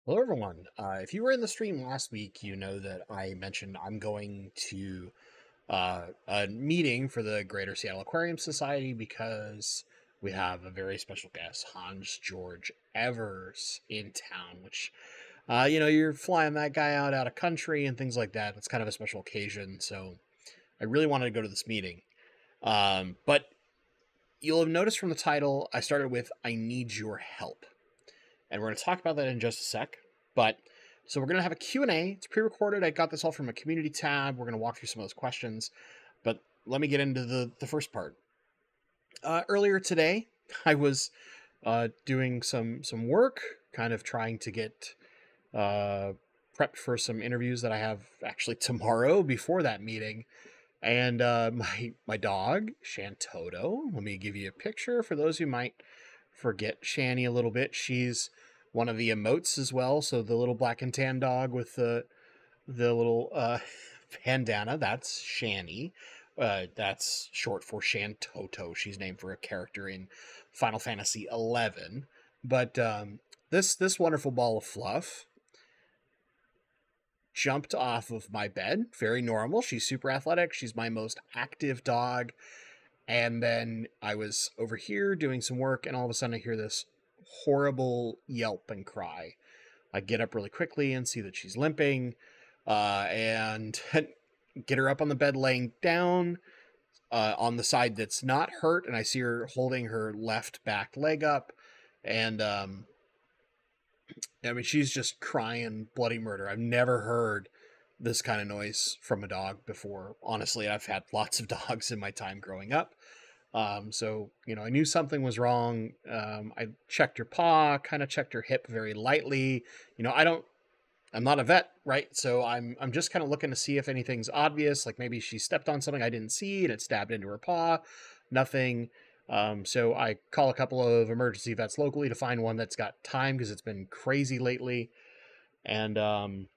Hello, everyone. If you were in the stream last week, you know that I mentioned I'm going to a meeting for the Greater Seattle Aquarium Society because we have a very special guest, Hans George Evers, in town. Which, you're flying that guy out of country and things like that. It's kind of a special occasion, so I really wanted to go to this meeting. But you'll have noticed from the title, I started with "I need your help." And we're going to talk about that in just a sec. But so we're going to have a Q&A. It's pre-recorded. I got this all from a community tab. We're going to walk through some of those questions. But let me get into the first part. Earlier today, I was doing some work, kind of trying to get prepped for some interviews that I have actually tomorrow before that meeting. And my dog, Shantoto, let me give you a picture for those who might forget Shani a little bit. She's one of the emotes as well. So the little black and tan dog with the little bandana, that's Shani. That's short for Shantoto. She's named for a character in Final Fantasy XI. But this wonderful ball of fluff jumped off of my bed. Very normal. She's super athletic. She's my most active dog. And then I was over here doing some work, and all of a sudden I hear this horrible yelp and cry. I get up really quickly and see that she's limping, and get her up on the bed laying down on the side that's not hurt, and I see her holding her left back leg up, and I mean, she's just crying bloody murder. I've never heard this kind of noise from a dog before. Honestly, I've had lots of dogs in my time growing up. So, I knew something was wrong. I checked her paw, kind of checked her hip very lightly. I'm not a vet, right? So I'm just kind of looking to see if anything's obvious, like maybe she stepped on something I didn't see and it stabbed into her paw. Nothing. So I call a couple of emergency vets locally to find one that's got time because it's been crazy lately. And,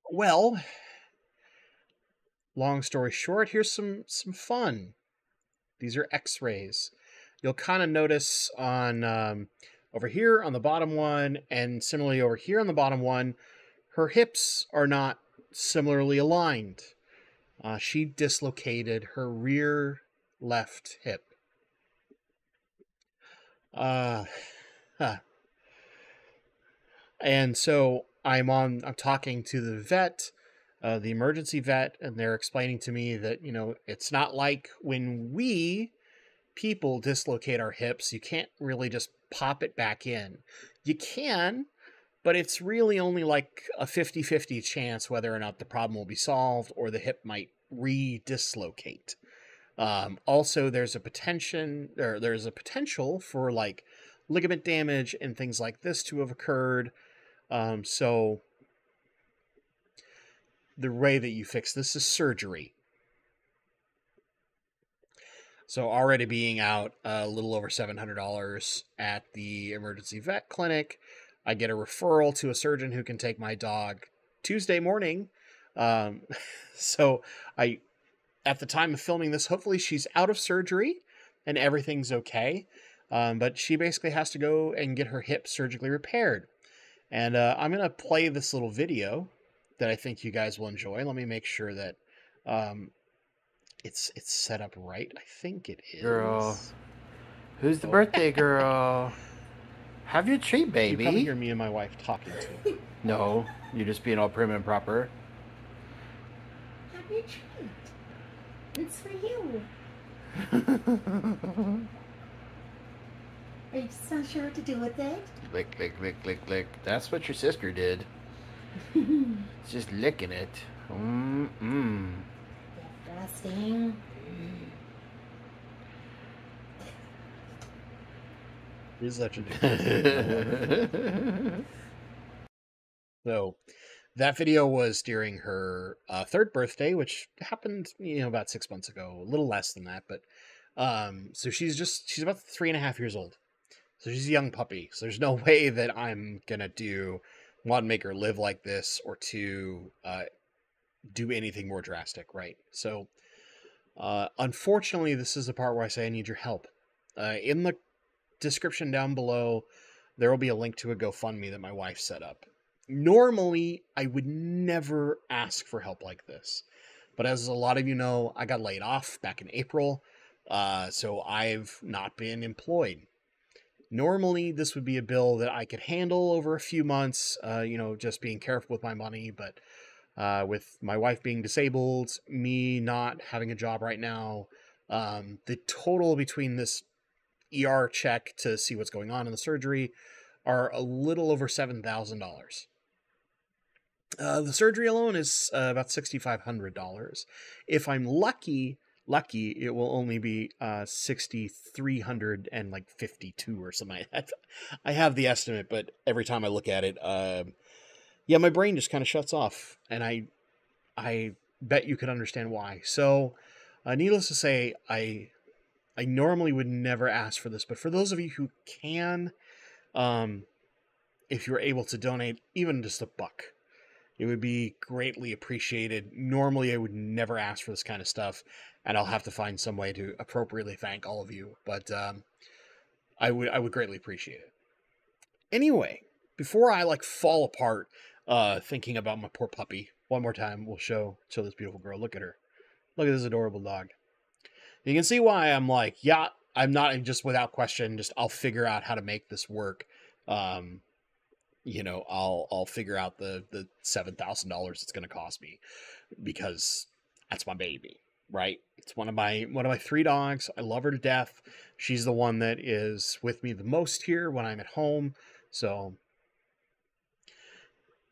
well, long story short, here's some fun. These are x-rays. You'll kind of notice on over here on the bottom one, and similarly over here on the bottom one, her hips are not similarly aligned. She dislocated her rear left hip. And so I'm talking to the vet, the emergency vet, and they're explaining to me that, it's not like when we people dislocate our hips, you can't really just pop it back in. You can, but it's really only like a 50-50 chance whether or not the problem will be solved or the hip might re-dislocate. Also, there's a potential for like ligament damage and things like this to have occurred. So the way that you fix this is surgery. So already being out a little over $700 at the emergency vet clinic, I get a referral to a surgeon who can take my dog Tuesday morning. So at the time of filming this, hopefully she's out of surgery and everything's okay. But she basically has to go and get her hip surgically repaired. And I'm going to play this little video that I think you guys will enjoy. Let me make sure that it's set up right. I think it is. Girl, who's the birthday girl? Have your treat, baby. You probably hear me and my wife talking to you. No, you're just being all prim and proper. Have your treat. It's for you. Are you just not sure what to do with it? Lick, lick, lick, lick, lick. That's what your sister did. It's just licking it. Disgusting. You're such a dick. So that video was during her third birthday, which happened, about 6 months ago, a little less than that. But so she's about 3.5 years old. So she's a young puppy. So there's no way that I'm going to one, make her live like this, or two, do anything more drastic, right? So unfortunately, this is the part where I say I need your help. In the description down below, there will be a link to a GoFundMe that my wife set up. Normally, I would never ask for help like this. But as a lot of you know, I got laid off back in April, so I've not been employed. Normally, this would be a bill that I could handle over a few months, just being careful with my money. But with my wife being disabled, me not having a job right now, the total between this ER check to see what's going on in the surgery are a little over $7,000. The surgery alone is about $6,500. If I'm lucky, it will only be 6,352 or something like that. I have the estimate, but every time I look at it, my brain just kind of shuts off, and I bet you could understand why. So, needless to say, I normally would never ask for this, but for those of you who can, if you're able to donate even just $1, it would be greatly appreciated. Normally, I would never ask for this kind of stuff, and I'll have to find some way to appropriately thank all of you. But I would greatly appreciate it. Anyway, before I fall apart thinking about my poor puppy, one more time we'll show this beautiful girl. Look at her. Look at this adorable dog. You can see why I'm I'm not just without question. Just I'll figure out how to make this work. I'll figure out the $7,000 it's going to cost me, because that's my baby, right? It's one of my 3 dogs. I love her to death. She's the one that is with me the most here when I'm at home. So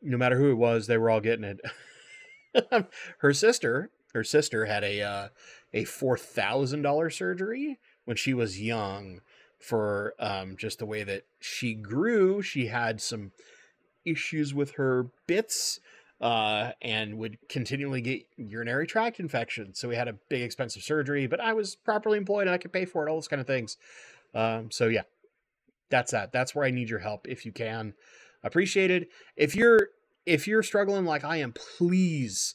no matter who it was, they were all getting it. Her sister had a $4,000 surgery when she was young for just the way that she grew. She had some issues with her bits and would continually get urinary tract infections. So we had a big expensive surgery, but I was properly employed and I could pay for it, all those kind of things. So yeah, that's that. That's where I need your help if you can. Appreciated. If you're struggling like I am, please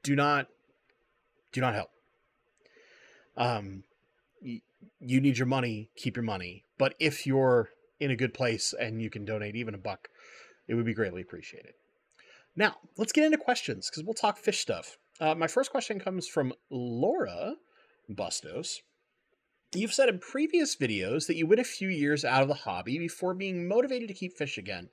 do not help. You need your money, keep your money. But if you're in a good place and you can donate even $1, it would be greatly appreciated. Now, let's get into questions, because we'll talk fish stuff. My first question comes from Laura Bustos. You've said in previous videos that you went a few years out of the hobby before being motivated to keep fish again.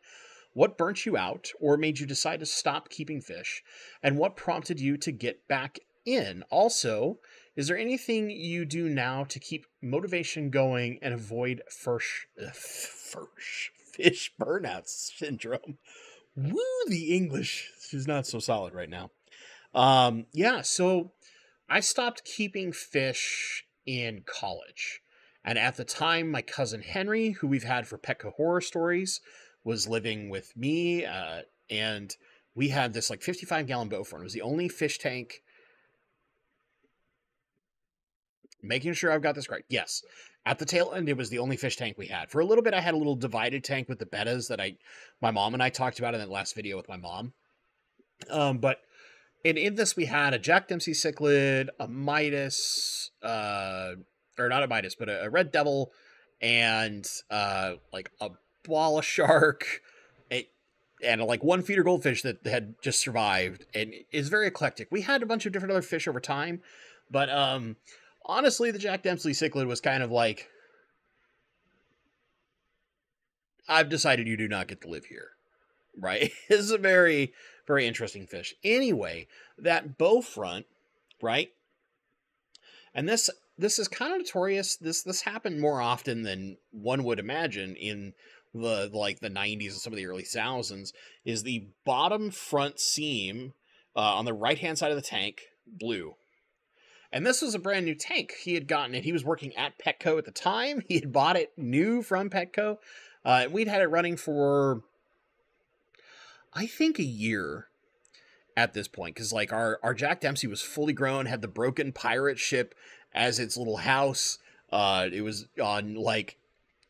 What burnt you out or made you decide to stop keeping fish? And what prompted you to get back in? Also, is there anything you do now to keep motivation going and avoid fish burnout syndrome? Woo, the English is not so solid right now. So I stopped keeping fish in college. And at the time, my cousin Henry, who we've had for Petco Horror Stories, was living with me. And we had this 55-gallon boat front. It was the only fish tank. Making sure I've got this correct. Yes. At the tail end, it was the only fish tank we had. For a little bit, I had a little divided tank with the bettas that my mom and I talked about in that last video with my mom. But in this, we had a Jack Dempsey cichlid, a Midas, or not a Midas, but a red devil, and a bala shark, and a 1 feeder goldfish that had just survived, and is very eclectic. We had a bunch of different other fish over time, but honestly, the Jack Dempsey cichlid was kind of I've decided you do not get to live here, right? It's a very, very interesting fish. Anyway, that bow front, right? And this is kind of notorious. This happened more often than one would imagine in the 90s and some of the early thousands. Is the bottom front seam on the right hand side of the tank blue? And this was a brand new tank. He had gotten it. He was working at Petco at the time. He had bought it new from Petco. We'd had it running for, I think, a year at this point. Because our Jack Dempsey was fully grown, had the broken pirate ship as its little house. It was on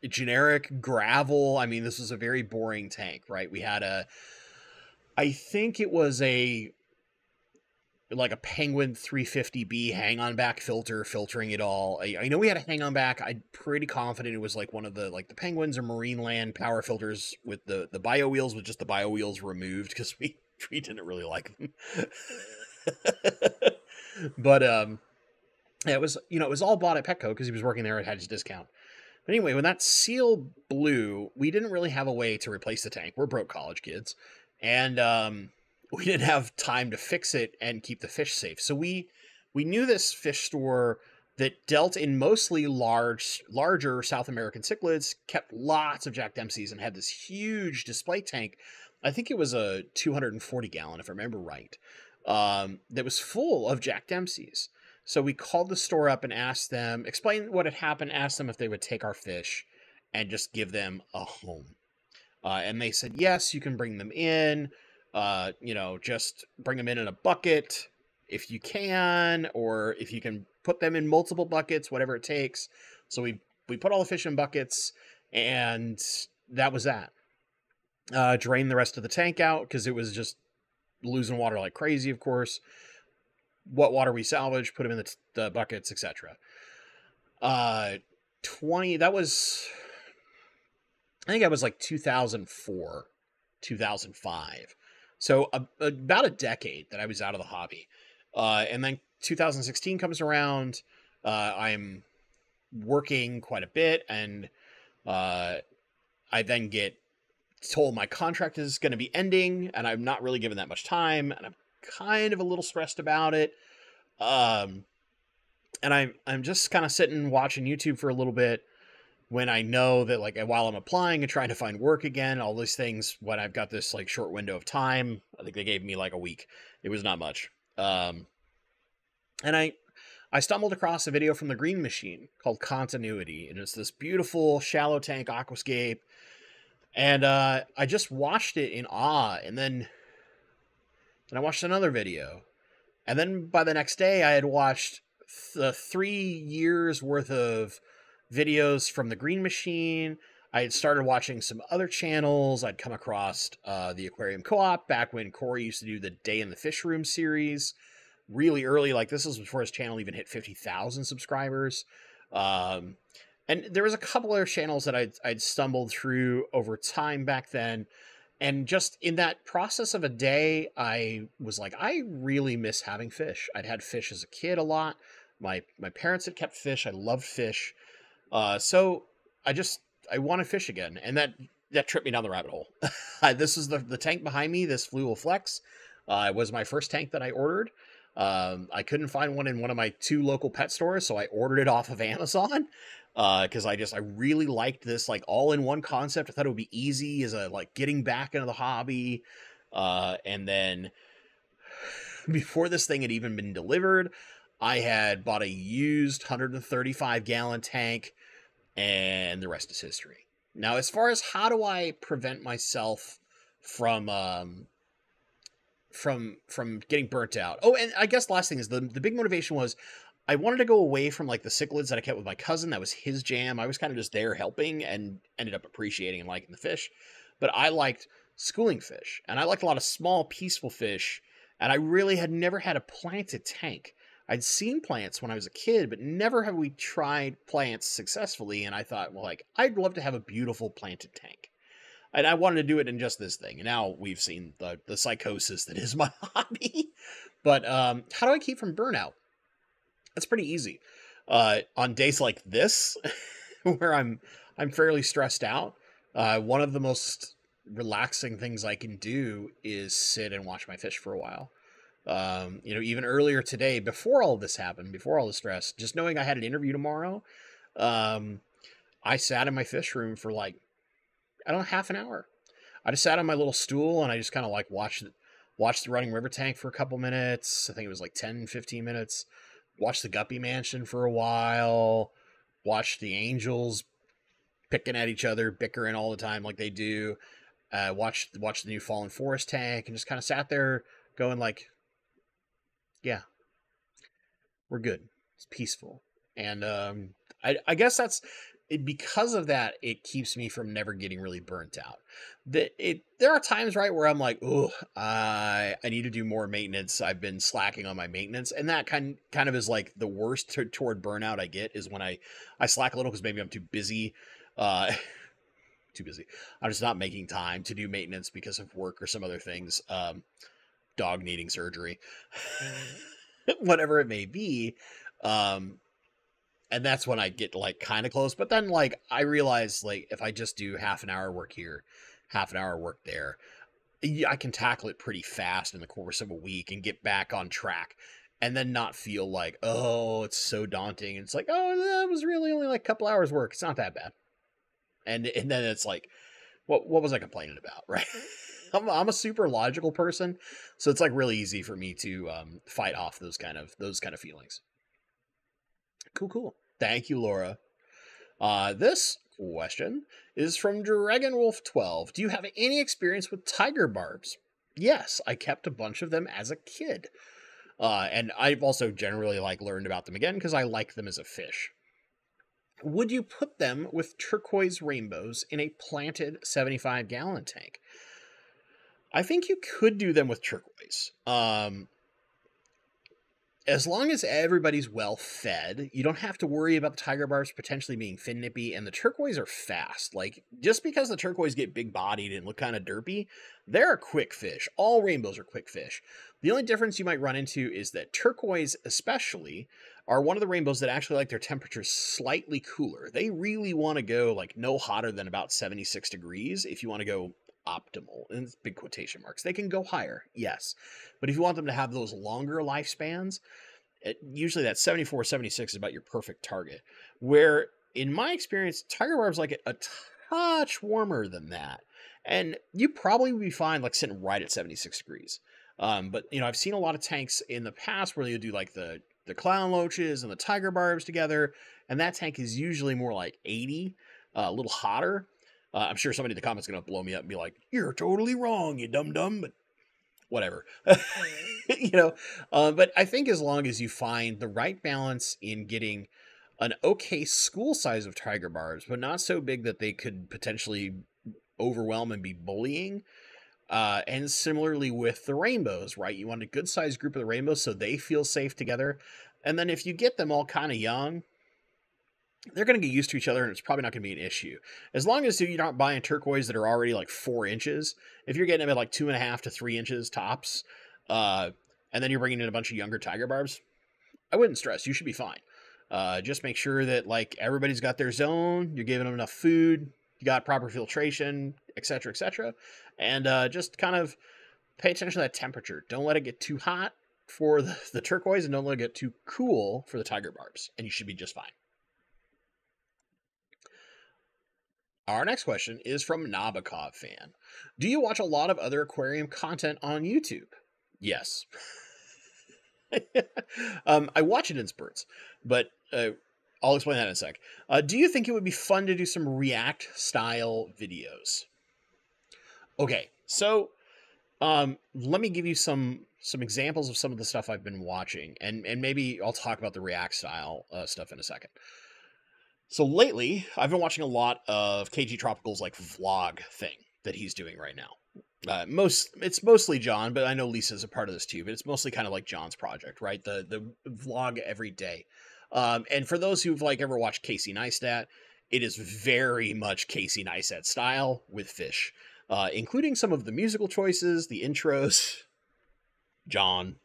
generic gravel. I mean, this was a very boring tank, right? We had I think it was a like a Penguin 350B hang on back filter filtering it all. I know we had a hang on back. I'm pretty confident it was like one of the Penguins or Marineland power filters with the bio wheels, with just the bio wheels removed because we didn't really like them. But yeah, it was, it was all bought at Petco because he was working there and had his discount. But anyway, when that seal blew, we didn't really have a way to replace the tank. We're broke college kids, and we didn't have time to fix it and keep the fish safe. So we knew this fish store that dealt in mostly larger South American cichlids, kept lots of Jack Dempsey's, and had this huge display tank. I think it was a 240 gallon, if I remember right, that was full of Jack Dempsey's. So we called the store up and asked them, explained what had happened, asked them if they would take our fish and just give them a home. And they said, yes, you can bring them in. Just bring them in a bucket if you can, or if you can put them in multiple buckets, whatever it takes. So we put all the fish in buckets, and that was that. Drained the rest of the tank out because it was just losing water like crazy, of course. What water we salvaged, put them in the buckets, etc. That was, I think that was like 2004, 2005. So about a decade that I was out of the hobby. And then 2016 comes around. I'm working quite a bit, and I then get told my contract is going to be ending, and I'm not really given that much time, and I'm kind of a little stressed about it. And I'm just kind of sitting watching YouTube for a little bit when I know that, like, while I'm applying and trying to find work again, all these things, when I've got this like short window of time, I think they gave me like a week. It was not much. And I stumbled across a video from the Green Machine called Continuity, and it's this beautiful shallow tank aquascape. And I just watched it in awe, and then I watched another video. And then by the next day, I had watched 3 years worth of videos from the Green Machine. I had started watching some other channels. I'd come across the Aquarium Co-op back when Corey used to do the Day in the Fish Room series really early. Like, this was before his channel even hit 50,000 subscribers. And there was a couple other channels that I'd stumbled through over time back then. And just in that process of a day, I was like, I really miss having fish. I'd had fish as a kid a lot. My parents had kept fish. I loved fish. So I wanted fish again. And that tripped me down the rabbit hole. This is the tank behind me, this Fluval Flex. It was my first tank that I ordered. I couldn't find one in one of my 2 local pet stores, so I ordered it off of Amazon. Because I really liked this like all-in-one concept. I thought it would be easy as a like getting back into the hobby. And then before this thing had even been delivered, I had bought a used 135 gallon tank, and the rest is history. Now, as far as how do I prevent myself from getting burnt out? Oh, and I guess last thing is the big motivation was I wanted to go away from like the cichlids that I kept with my cousin. That was his jam. I was kind of just there helping and ended up appreciating and liking the fish. But I liked schooling fish, and I liked a lot of small, peaceful fish. And I really had never had a planted tank. I'd seen plants when I was a kid, but never have we tried plants successfully. And I thought, well, like, I'd love to have a beautiful planted tank. And I wanted to do it in just this thing. And now we've seen the psychosis that is my hobby. But how do I keep from burnout? That's pretty easy. On days like this, where I'm fairly stressed out, one of the most relaxing things I can do is sit and watch my fish for a while. Even earlier today, before all this happened, before all the stress, just knowing I had an interview tomorrow, I sat in my fish room for like, I don't know, half an hour. I just sat on my little stool and I just kind of like watched the running river tank for a couple minutes. I think it was like 10, 15 minutes. Watched the Guppy Mansion for a while. Watched the angels picking at each other, bickering all the time like they do. Watched the new Fallen Forest tank, and just kind of sat there going like, yeah, we're good. It's peaceful. And I guess because of that, it keeps me from never getting really burnt out. There are times, right, where I'm like, oh, I need to do more maintenance. I've been slacking on my maintenance, and that kind of is like the worst toward burnout I get is when I slack a little because maybe I'm too busy. Too busy. I'm just not making time to do maintenance because of work or some other things. Dog needing surgery, whatever it may be. And that's when I get like kind of close. But then like I realize like if I just do half an hour work here, half an hour work there, I can tackle it pretty fast in the course of a week and get back on track. And then not feel like, oh, it's so daunting. It's like, oh, that was really only like a couple hours work. It's not that bad. And then it's like, what was I complaining about, right? I'm a super logical person, so it's like really easy for me to fight off those kind of feelings. Cool. Thank you, Laura. This question is from DragonWolf12. Do you have any experience with tiger barbs? Yes, I kept a bunch of them as a kid. And I've also generally like learned about them again because I like them as a fish. Would you put them with turquoise rainbows in a planted 75-gallon tank? I think you could do them with turquoise. As long as everybody's well fed, you don't have to worry about the tiger barbs potentially being fin nippy, and the turquoise are fast. Like, just because the turquoise get big bodied and look kind of derpy, they're a quick fish. All rainbows are quick fish. The only difference you might run into is that turquoise, especially, are one of the rainbows that actually like their temperatures slightly cooler. They really want to go like no hotter than about 76 degrees if you want to go optimal, and it's big quotation marks. They can go higher, yes, but if you want them to have those longer lifespans, usually that 74, 76 is about your perfect target. Where in my experience, tiger barbs like it a touch warmer than that, and you probably would be fine like sitting right at 76 degrees. But you know, I've seen a lot of tanks in the past where you do like the clown loaches and the tiger barbs together, and that tank is usually more like 80, a little hotter. I'm sure somebody in the comments is going to blow me up and be like, you're totally wrong, you dum-dum, but whatever. You know, but I think as long as you find the right balance in getting an okay school size of tiger barbs, but not so big that they could potentially overwhelm and be bullying. And similarly with the rainbows, right? You want a good sized group of the rainbows so they feel safe together. And then if you get them all kind of young, they're going to get used to each other, and it's probably not going to be an issue. As long as you're not buying turquoise that are already like 4 inches, if you're getting them at like 2.5 to 3 inches tops, and then you're bringing in a bunch of younger tiger barbs, I wouldn't stress. You should be fine. Just make sure that like everybody's got their zone, you're giving them enough food, you got proper filtration, etc., and just kind of pay attention to that temperature. Don't let it get too hot for the turquoise, and don't let it get too cool for the tiger barbs, and you should be just fine. Our next question is from Nabokov fan. Do you watch a lot of other aquarium content on YouTube? Yes. I watch it in spurts, but I'll explain that in a sec. Do you think it would be fun to do some React style videos? Okay, so let me give you some examples of some of the stuff I've been watching, and maybe I'll talk about the React style stuff in a second. So lately, I've been watching a lot of KG Tropical's like vlog thing that he's doing right now. It's mostly John, but I know Lisa's a part of this too. But it's mostly kind of like John's project, right? The vlog every day. And for those who've like ever watched Casey Neistat, it is very much Casey Neistat style with fish, including some of the musical choices, the intros. John.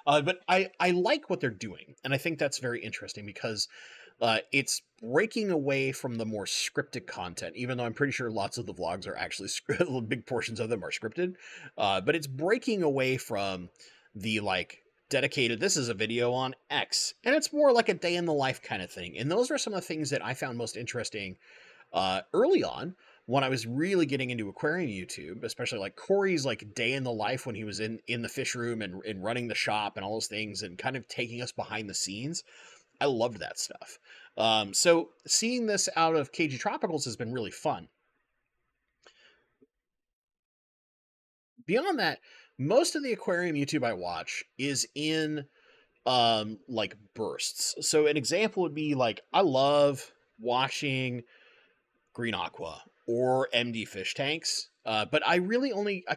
But I like what they're doing, and I think that's very interesting because it's breaking away from the more scripted content, even though I'm pretty sure lots of the vlogs are actually big portions of them are scripted. But it's breaking away from the like dedicated, this is a video on X, and it's more like a day in the life kind of thing. And those are some of the things that I found most interesting early on, when I was really getting into aquarium YouTube, especially like Corey's like day in the life when he was in the fish room and running the shop and all those things and kind of taking us behind the scenes. I loved that stuff. So seeing this out of KG Tropicals has been really fun. Beyond that, most of the aquarium YouTube I watch is in like bursts. So an example would be like, I love watching Green Aqua or MD fish tanks, but I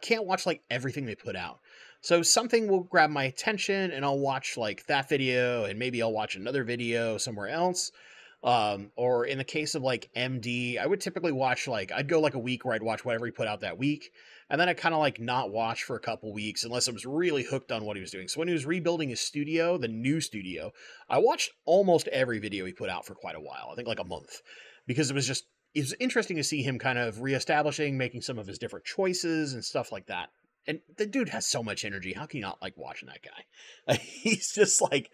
can't watch like everything they put out. So something will grab my attention and I'll watch like that video, and maybe I'll watch another video somewhere else. Or in the case of like MD, I would typically watch like, I'd go like a week where I'd watch whatever he put out that week, and then I kind of like not watch for a couple weeks unless I was really hooked on what he was doing. So when he was rebuilding his studio, the new studio, I watched almost every video he put out for quite a while. I think like a month, because it was interesting to see him kind of reestablishing, making some of his different choices and stuff like that. And the dude has so much energy. How can you not like watching that guy? He's just like,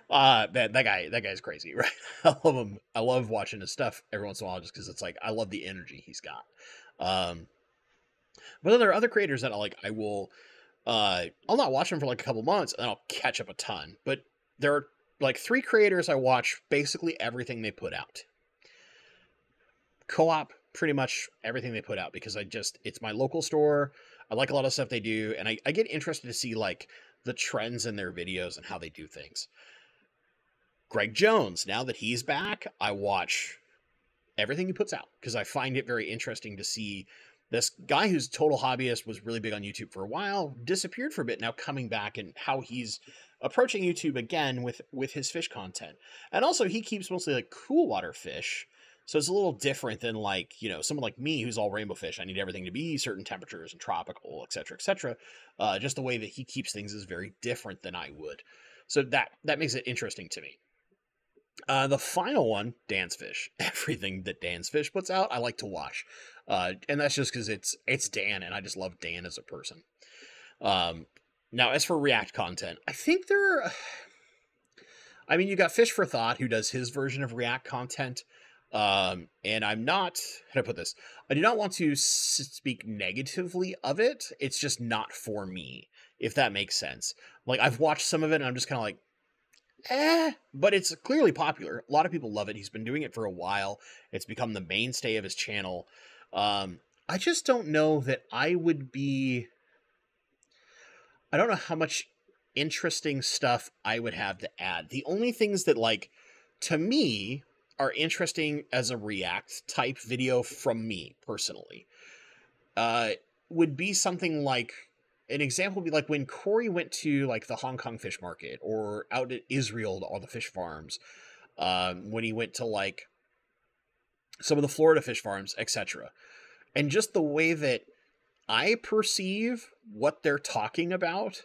that guy's crazy, right? I love him. I love watching his stuff every once in a while, just because it's like, I love the energy he's got. But then there are other creators that I'll not watch them for like a couple months, and then I'll catch up a ton. But there are like 3 creators I watch basically everything they put out. Co-op pretty much everything they put out, because it's my local store. I like a lot of stuff they do, and I get interested to see like the trends in their videos and how they do things. Greg Jones, now that he's back, I watch everything he puts out, because I find it very interesting to see this guy who's a total hobbyist, was really big on YouTube for a while, disappeared for a bit, now coming back, and how he's approaching YouTube again with his fish content. And also he keeps mostly like cool water fish, so it's a little different than like, someone like me who's all rainbow fish. I need everything to be certain temperatures and tropical, etc., etc. Just the way that he keeps things is very different than I would. So that makes it interesting to me. The final one, Dan's Fish. Everything that Dan's Fish puts out, I like to watch. And that's just because it's Dan, and I just love Dan as a person. Now, as for React content, I think you got Fish for Thought, who does his version of React content. And I'm not, how do I put this? I do not want to speak negatively of it. It's just not for me, if that makes sense. Like, I've watched some of it, and I'm just kind of like, but it's clearly popular. A lot of people love it. He's been doing it for a while. It's become the mainstay of his channel. I just don't know that I don't know how much interesting stuff I would have to add. The only things that, like, to me, are interesting as a React type video from me personally, would be something like, an example would be like when Corey went to like the Hong Kong fish market, or out at Israel to all the fish farms, when he went to like some of the Florida fish farms, etc. And just the way that I perceive what they're talking about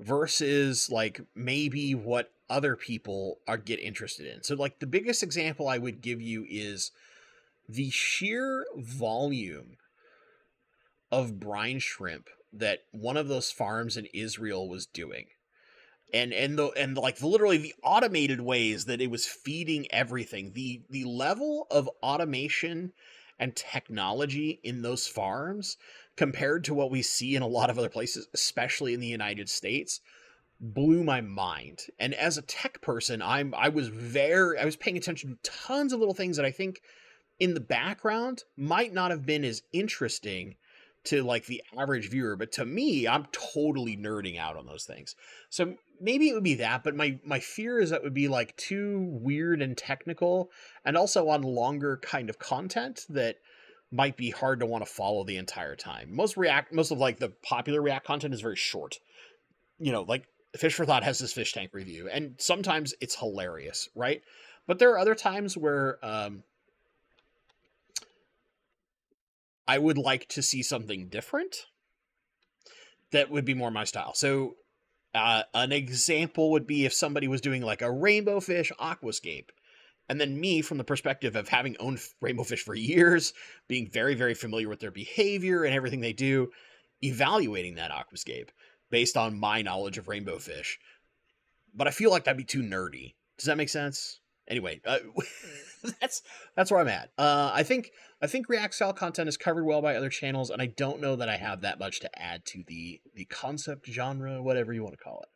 versus like maybe what other people get interested in. So like the biggest example I would give you is the sheer volume of brine shrimp that one of those farms in Israel was doing. And literally the automated ways that it was feeding everything, the level of automation and technology in those farms compared to what we see in a lot of other places, especially in the United States, blew my mind. And as a tech person, I was paying attention to tons of little things that I think in the background might not have been as interesting to like the average viewer, but to me, I'm totally nerding out on those things. So maybe it would be that, but my fear is that would be like too weird and technical, and also on longer kind of content that might be hard to want to follow the entire time. Most of like the popular React content is very short. Like Fish for Thought has this fish tank review, and sometimes it's hilarious, right? But there are other times where I would like to see something different that would be more my style. So an example would be if somebody was doing like a rainbow fish aquascape, and then me, from the perspective of having owned rainbow fish for years, being very, very familiar with their behavior and everything they do, evaluating that aquascape based on my knowledge of rainbow fish. But I feel like that'd be too nerdy. Does that make sense? Anyway, that's where I'm at. I think React style content is covered well by other channels, and I don't know that I have that much to add to the concept, genre, whatever you want to call it.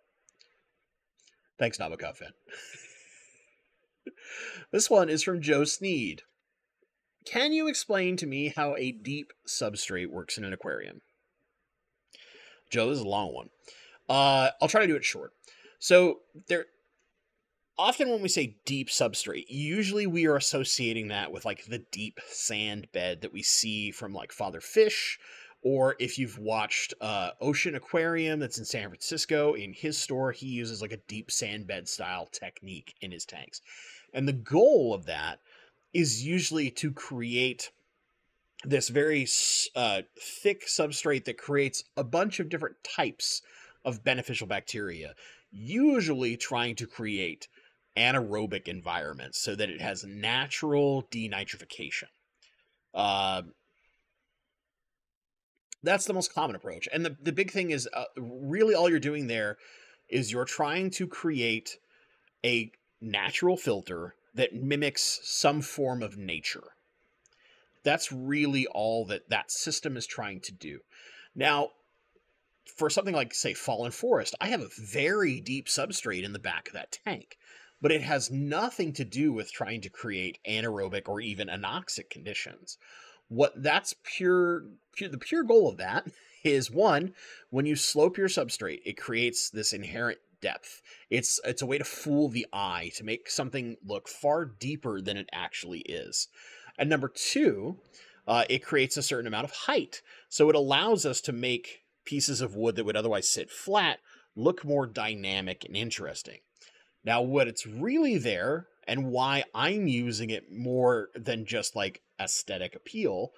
Thanks, Nabokov fan. This one is from Joe Sneed. Can you explain to me how a deep substrate works in an aquarium? Joe, this is a long one. I'll try to do it short. So often when we say deep substrate, usually we are associating that with like the deep sand bed that we see from like Father Fish, or if you've watched Ocean Aquarium that's in San Francisco, in his store, he uses like a deep sand bed style technique in his tanks. And the goal of that is usually to create this very thick substrate that creates a bunch of different types of beneficial bacteria, usually trying to create anaerobic environments so that it has natural denitrification. That's the most common approach. And the big thing is really all you're doing there is you're trying to create a natural filter that mimics some form of nature. That's really all that system is trying to do. Now, for something like, say, Fallen Forest, I have a very deep substrate in the back of that tank, but it has nothing to do with trying to create anaerobic or even anoxic conditions. The pure goal of that is, one, when you slope your substrate, it creates this inherent depth. It's a way to fool the eye, to make something look far deeper than it actually is. And number two, it creates a certain amount of height. So it allows us to make pieces of wood that would otherwise sit flat look more dynamic and interesting. Now, what it's really there, and why I'm using it more than just like aesthetic appeal,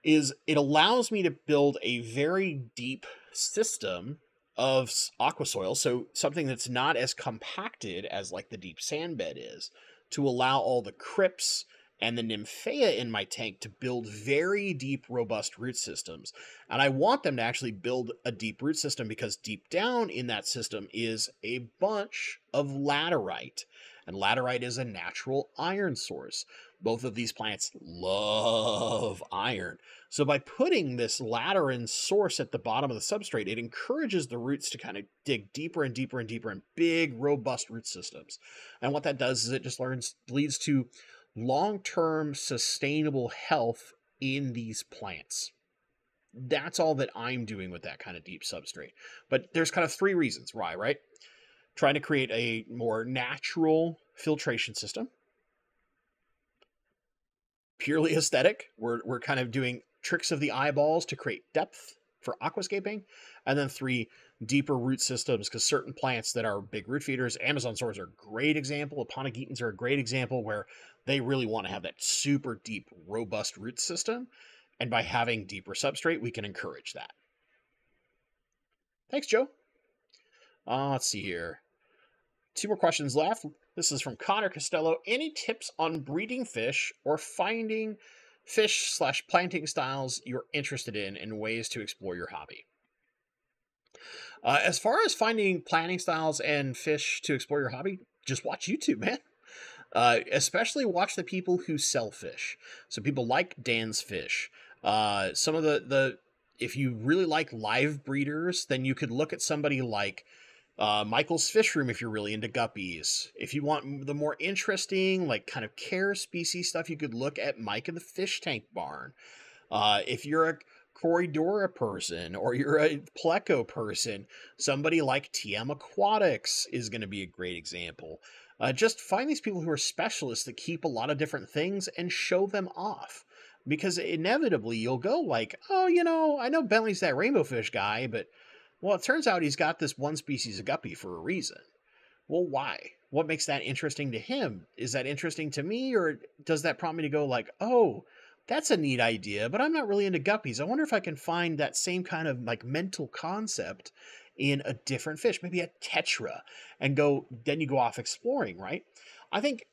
is it allows me to build a very deep system of aquasoil, so something that's not as compacted as like the deep sand bed is, to allow all the crypts and the nymphea in my tank to build very deep, robust root systems. And I want them to actually build a deep root system because deep down in that system is a bunch of laterite. And laterite is a natural iron source. Both of these plants love iron. So by putting this laterin source at the bottom of the substrate, it encourages the roots to kind of dig deeper and deeper and deeper in big, robust root systems. And what that does is it just leads to long-term sustainable health in these plants. That's all that I'm doing with that kind of deep substrate. But there's kind of three reasons why, right? Trying to create a more natural filtration system. Purely aesthetic. We're kind of doing tricks of the eyeballs to create depth for aquascaping. And then three, deeper root systems, because certain plants that are big root feeders, Amazon swords are a great example, Aponogetons are a great example, where they really want to have that super deep, robust root system. And by having deeper substrate, we can encourage that. Thanks, Joe. Let's see here. 2 more questions left. This is from Connor Costello. Any tips on breeding fish or finding fish/planting styles you're interested in and ways to explore your hobby? As far as finding planting styles and fish to explore your hobby, just watch YouTube, man. Especially watch the people who sell fish. So people like Dan's Fish. Some of if you really like live breeders, then you could look at somebody like Michael's Fish Room if you're really into guppies. If you want the more interesting, like kind of care species stuff, you could look at Mike and the Fish Tank Barn. If you're a Corridora person or you're a Pleco person, somebody like TM Aquatics is going to be a great example. Just find these people who are specialists that keep a lot of different things and show them off. Because inevitably you'll go like, oh, I know Bentley's that rainbow fish guy, but, well, it turns out he's got this one species of guppy for a reason. Well, why? What makes that interesting to him? Is that interesting to me, or does that prompt me to go like, oh, that's a neat idea, but I'm not really into guppies. I wonder if I can find that same kind of like mental concept in a different fish, maybe a tetra, and then you go off exploring, right? I think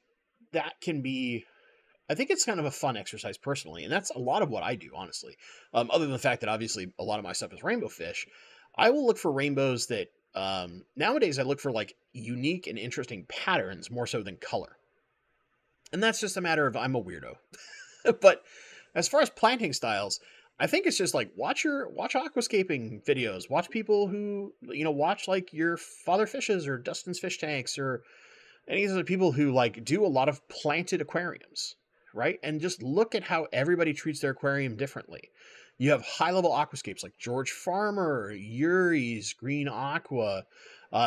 it's kind of a fun exercise personally, and that's a lot of what I do, honestly. Other than the fact that obviously a lot of my stuff is rainbow fish, I will look for rainbows that, nowadays I look for like unique and interesting patterns more so than color. And that's just a matter of I'm a weirdo. But as far as planting styles, I think it's just like watch aquascaping videos, watch people who, watch like your Father Fishes or Dustin's Fish Tanks or any of the people who like do a lot of planted aquariums, right? And just look at how everybody treats their aquarium differently. You have high-level aquascapes like George Farmer, Yuri's, Green Aqua,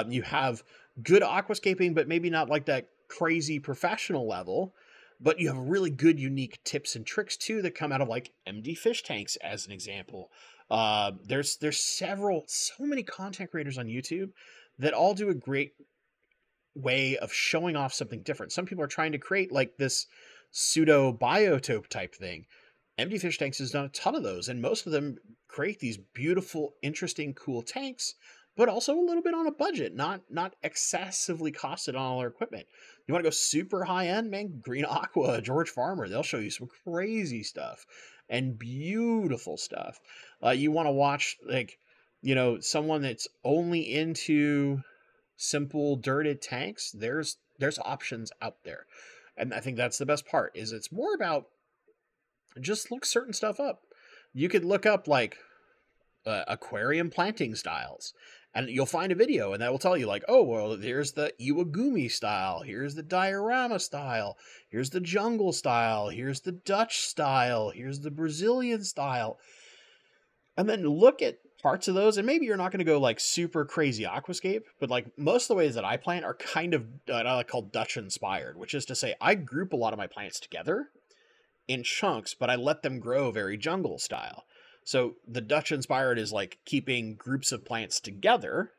You have good aquascaping, but maybe not like that crazy professional level. But you have really good, unique tips and tricks too that come out of like MD fish tanks, as an example. There's so many content creators on YouTube that all do a great way of showing off something different. Some people are trying to create like this pseudo biotope type thing. MD Fish Tanks has done a ton of those, and most of them create these beautiful, interesting, cool tanks, but also a little bit on a budget, not excessively costed on all their equipment. You want to go super high end, man? Green Aqua, George Farmer, they'll show you some crazy stuff and beautiful stuff. You want to watch like, someone that's only into simple dirted tanks. There's options out there, and I think that's the best part. Is it's more about just look certain stuff up. You could look up like aquarium planting styles, and you'll find a video, and that will tell you like, oh well, here's the Iwagumi style, here's the diorama style, here's the jungle style, here's the Dutch style, here's the Brazilian style, and then look at parts of those. And maybe you're not going to go like super crazy aquascape, but like most of the ways that I plant are kind of I like called Dutch inspired, which is to say I group a lot of my plants together in chunks, but I let them grow very jungle style. So the Dutch inspired is like keeping groups of plants together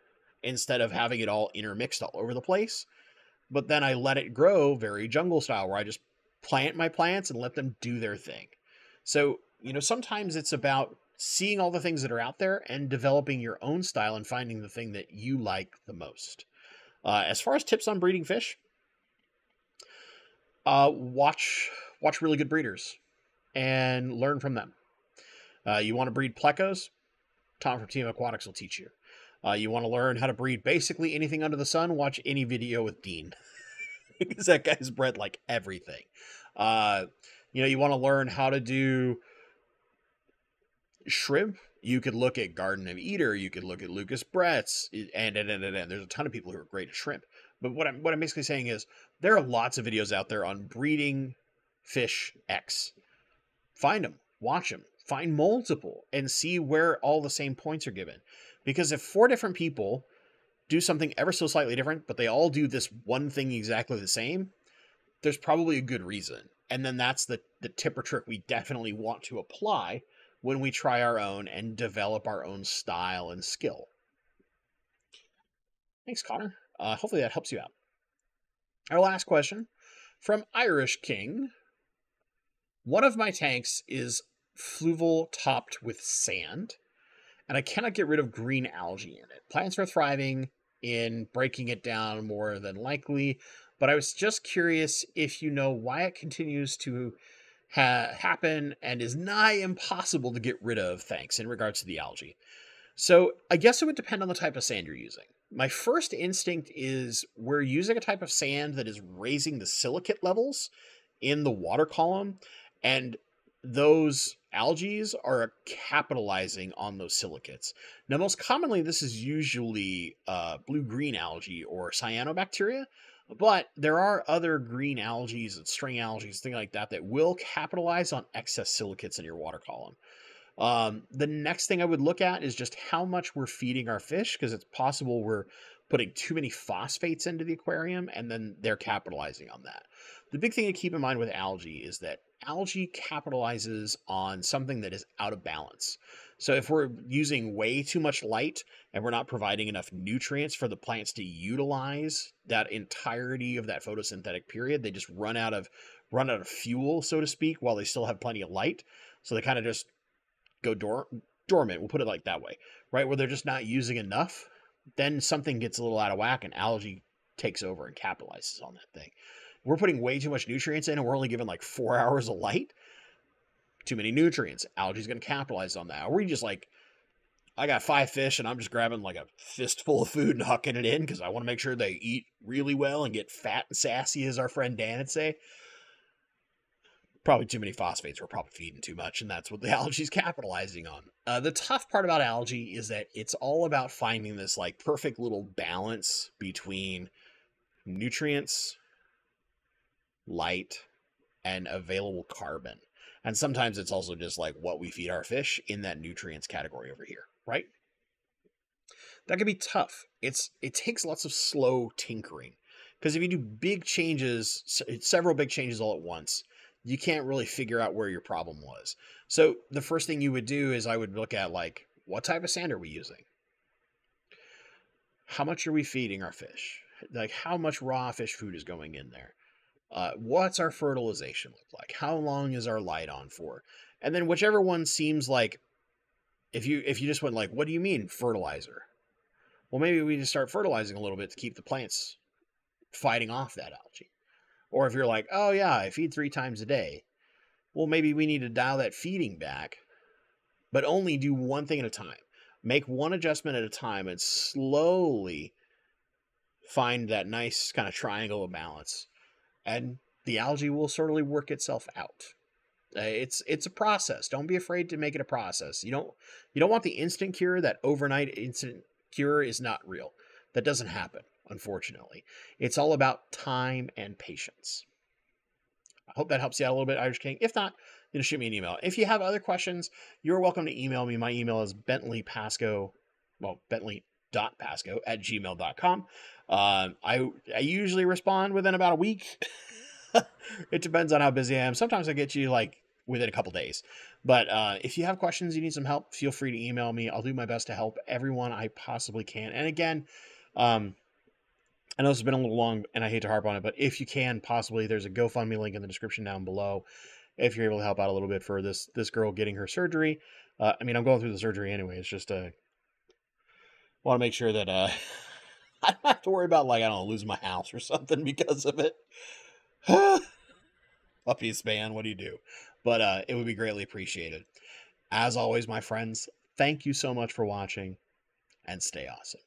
instead of having it all intermixed all over the place. But then I let it grow very jungle style, where I just plant my plants and let them do their thing. So, sometimes it's about seeing all the things that are out there and developing your own style and finding the thing that you like the most. As far as tips on breeding fish, watch really good breeders and learn from them. You want to breed plecos? Tom from Team Aquatics will teach you. You want to learn how to breed basically anything under the sun? Watch any video with Dean, because that guy's bred like everything. You want to learn how to do shrimp? You could look at Garden of Eater. You could look at Lucas Brett's, and there's a ton of people who are great at shrimp. But what I'm basically saying is there are lots of videos out there on breeding fish X. Find them, watch them, find multiple, and see where all the same points are given. Because if 4 different people do something ever so slightly different, but they all do this one thing exactly the same, there's probably a good reason. And then that's the tip or trick we definitely want to apply when we try our own and develop our own style and skill. Thanks, Connor. Hopefully that helps you out. Our last question from Irish King. One of my tanks is fluval topped with sand, and I cannot get rid of green algae in it. Plants are thriving in breaking it down more than likely, but I was just curious if you know why it continues to happen and is nigh impossible to get rid of, thanks, in regards to the algae. So I guess it would depend on the type of sand you're using. My first instinct is we're using a type of sand that is raising the silicate levels in the water column, and those algae are capitalizing on those silicates. Now, most commonly, this is usually blue-green algae or cyanobacteria, but there are other green algae and string algae, things like that, that will capitalize on excess silicates in your water column. The next thing I would look at is just how much we're feeding our fish, because it's possible we're putting too many phosphates into the aquarium and then they're capitalizing on that. The big thing to keep in mind with algae is that algae capitalizes on something that is out of balance. So if we're using way too much light and we're not providing enough nutrients for the plants to utilize that entirety of that photosynthetic period, they just run out of fuel, so to speak, while they still have plenty of light. So they kind of just go dormant, we'll put it like that way, right? Where they're just not using enough, then something gets a little out of whack and algae takes over and capitalizes on that thing. We're putting way too much nutrients in and we're only given like 4 hours of light. Too many nutrients. Algae's going to capitalize on that. Or we just like, I got 5 fish and I'm just grabbing like a fistful of food and hucking it in because I want to make sure they eat really well and get fat and sassy, as our friend Dan would say. Probably too many phosphates. We're probably feeding too much, and that's what the algae's capitalizing on. The tough part about algae is that it's all about finding this like perfect little balance between nutrients, light, and available carbon. And sometimes it's also just like what we feed our fish in that nutrients category over here, right? that can be tough. It takes lots of slow tinkering, because if you do big changes, several big changes all at once, you can't really figure out where your problem was. So the first thing you would do is I would look at, like, what type of sand are we using? How much are we feeding our fish? Like, how much raw fish food is going in there? What's our fertilization look like? How long is our light on for? And then whichever one seems like, if you just went like, what do you mean fertilizer? Well, maybe we just start fertilizing a little bit to keep the plants fighting off that algae. Or if you're like, oh yeah, I feed 3 times a day. Well, maybe we need to dial that feeding back, but only do one thing at a time. Make one adjustment at a time and slowly find that nice kind of triangle of balance. And the algae will certainly work itself out. It's a process. Don't be afraid to make it a process. You don't want the instant cure. That overnight instant cure is not real. That doesn't happen, unfortunately. It's all about time and patience. I hope that helps you out a little bit, Irish King. If not, shoot me an email. If you have other questions, you're welcome to email me. My email is bentley.pasco@gmail.com. I usually respond within about a week. It depends on how busy I am. Sometimes I get you like within a couple days. But if you have questions, you need some help, feel free to email me. I'll do my best to help everyone I possibly can. And again, I know this has been a little long and I hate to harp on it, but if you can possibly, there's a GoFundMe link in the description down below. If you're able to help out a little bit for this girl getting her surgery. I mean, I'm going through the surgery anyway. It's just want to make sure that I don't have to worry about, like, I don't know, losing my house or something because of it. Puppy span, what do you do? But it would be greatly appreciated. As always, my friends, thank you so much for watching, and stay awesome.